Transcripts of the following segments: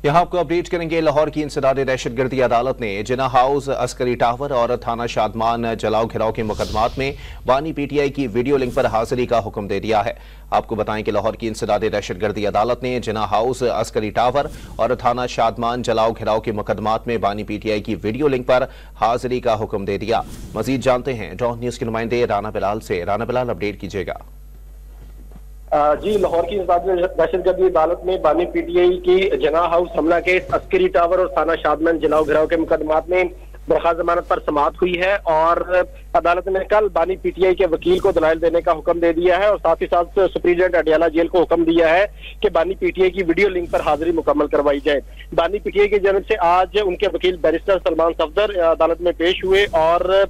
यहाँ आपको अपडेट करेंगे। लाहौर की इंसदाद दहशतगर्दी अदालत ने जिना हाउस, अस्करी टावर और थाना शादमान जलाओ घिराव के मुकदमात में बानी पीटीआई की वीडियो लिंक पर हाजिरी का हुक्म दे दिया है। आपको बताएं कि लाहौर की इंसदाद दहशतगर्दी अदालत ने जिना हाउस, अस्करी टावर और थाना शादमान जलाओ घिराव के मुकदमात में बानी पीटीआई की वीडियो लिंक पर हाजिरी का हुक्म दे दिया। मजीद जानते हैं डॉन न्यूज के नुमाइंदे राना बिलाल से। राना बिलाल, अपडेट कीजिएगा। जी, लाहौर की दहशतगर्दी अदालत ने बानी पीटीआई की जना हाउस हमला केस, अस्करी टावर और थाना शादमान जलाओ घिराव के मुकदमात में बरखा जमानत पर समाअत हुई है और अदालत ने कल बानी पीटीआई के वकील को दलाइल देने का हुक्म दे दिया है और साथ ही साथ सुप्रीडेंट अडियाला जेल को हुक्म दिया है कि बानी पीटीआई की वीडियो लिंक पर हाजिरी मुकम्मल करवाई जाए। बानी पीटीआई की जानब से आज उनके वकील बैरिस्टर सलमान सफदर अदालत में पेश हुए और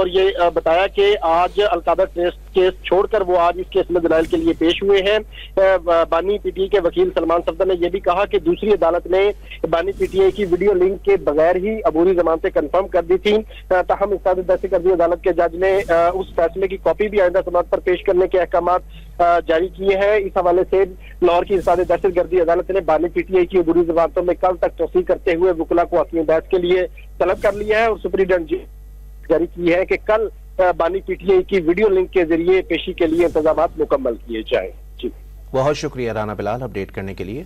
ये बताया कि आज अलकादा केस छोड़कर वो आज इस केस में दलाइल के लिए पेश हुए हैं। बानी पीटीआई के वकील सलमान सफदर ने यह भी कहा कि दूसरी अदालत ने बानी पीटीआई की वीडियो लिंक के बगैर ही अबूरी जमानतें कंफर्म कर दी थी। ताहम इंसदाद दहशतगर्दी अदालत के जज ने उस फैसले की कॉपी भी आइंदा समाअत पर पेश करने के अहकाम जारी किए हैं। इस हवाले से लाहौर की इंसदाद दहशतगर्दी अदालत ने बानी पीटीआई की अबूरी जमानतों में कल तक तौसीक करते हुए वकला को हकीम बहस के लिए तलब कर लिया है और सुप्रीडेंट जारी की है कि कल बानी पीटीआई की वीडियो लिंक के जरिए पेशी के लिए इंतजाम मुकम्मल किए जाए। जी, बहुत शुक्रिया राना बिलाल अपडेट करने के लिए।